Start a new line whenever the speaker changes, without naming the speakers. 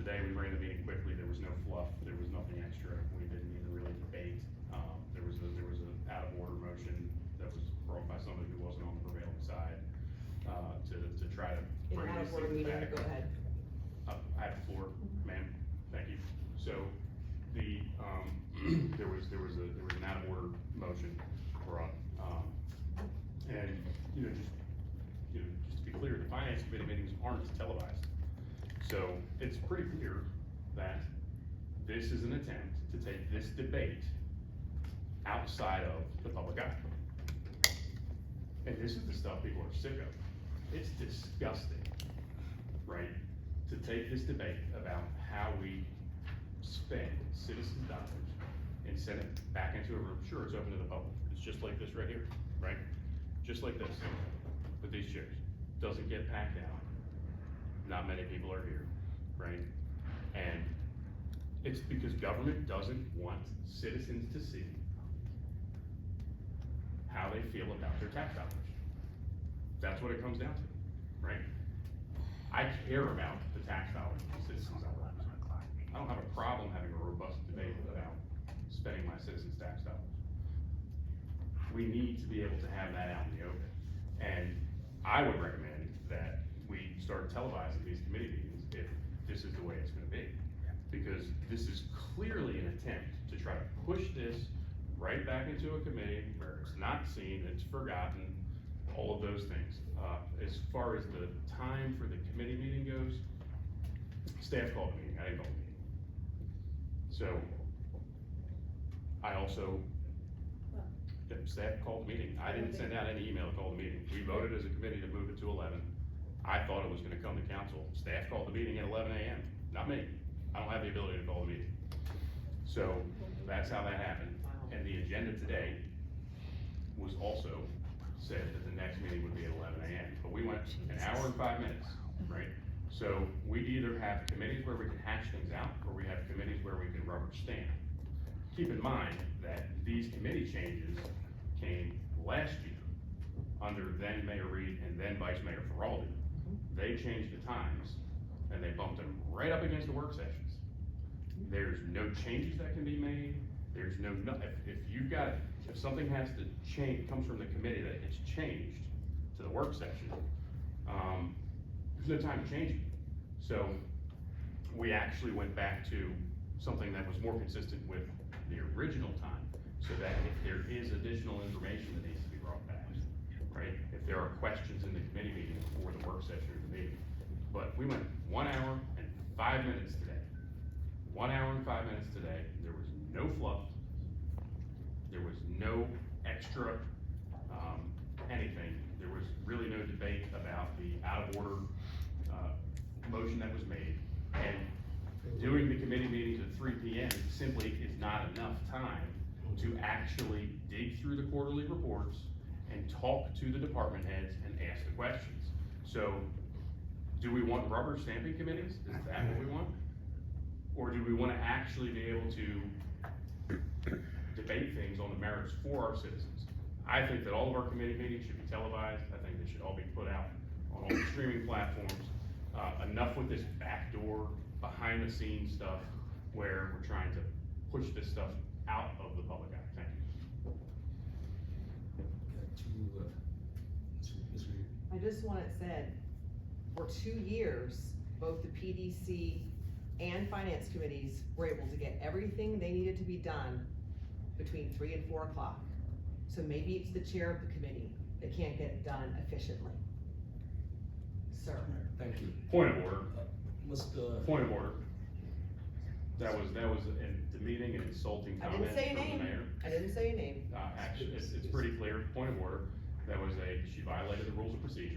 today we ran the meeting quickly, there was no fluff, there was nothing extra, we didn't even really debate. There was a out of order motion that was brought by somebody who wasn't on the prevailing side, to try to
In
bring
out
these
of order
things
meeting,
back.
go ahead.
I have the floor, ma'am, thank you. So, there was an out of order motion brought, and, just to be clear, the finance committee meetings aren't televised. So, it's pretty clear that this is an attempt to take this debate outside of the public eye. And this is the stuff people are sick of. It's disgusting, right? To take this debate about how we spend citizen dollars and send it back into a room. Sure, it's open to the public. It's just like this right here, right? Just like this, with these chairs. Doesn't get packed out. Not many people are here, right? And it's because government doesn't want citizens to see how they feel about their tax dollars. That's what it comes down to, right? I care about the tax dollars of citizens I represent. I don't have a problem having a robust debate about spending my citizens' tax dollars. We need to be able to have that out in the open. And I would recommend that we start televising these committee meetings if this is the way it's gonna be. Because this is clearly an attempt to try to push this right back into a committee where it's not seen, it's forgotten, all of those things. As far as the time for the committee meeting goes, staff called the meeting, I didn't call the meeting. So, I also, staff called the meeting. I didn't send out any email to call the meeting. We voted as a committee to move it to 11. I thought it was gonna come to council. Staff called the meeting at 11 a.m., not me. I don't have the ability to call the meeting. So, that's how that happened. And the agenda today was also said that the next meeting would be at 11 a.m. But we went an hour and 5 minutes, right? So we either have committees where we can hash things out, or we have committees where we can rubber stamp. Keep in mind that these committee changes came last year under then Mayor Reed and then Vice Mayor Feraldi. They changed the times and they bumped them right up against the work sessions. There's no changes that can be made. There's no, if something has to change, comes from the committee that gets changed to the work session, there's no time to change it. So we actually went back to something that was more consistent with the original time, so that if there is additional information that needs to be brought back, right? If there are questions in the committee meeting before the work session or the meeting. But we went 1 hour and 5 minutes today. 1 hour and 5 minutes today. There was no fluff. There was no extra, anything. There was really no debate about the out of order, motion that was made. And doing the committee meetings at 3 p.m. simply is not enough time to actually dig through the quarterly reports and talk to the department heads and ask the questions. So, do we want rubber stamping committees? Is that what we want? Or do we want to actually be able to debate things on the merits for our citizens? I think that all of our committee meetings should be televised. I think they should all be put out on all the streaming platforms. Enough with this backdoor, behind the scenes stuff where we're trying to push this stuff out of the public eye. Thank you.
I just want it said, for 2 years, both the PDC and finance committees were able to get everything they needed to be done between 3 and 4 o'clock. So maybe it's the chair of the committee that can't get it done efficiently. Sir.
Thank you.
Point of order.
Mr.
Point of order. That was in demeaning and insulting
I
comment
didn't say a
from the
name.
mayor.
I didn't say a name.
Actually, it's pretty clear. Point of order. That was she violated the rules of procedure.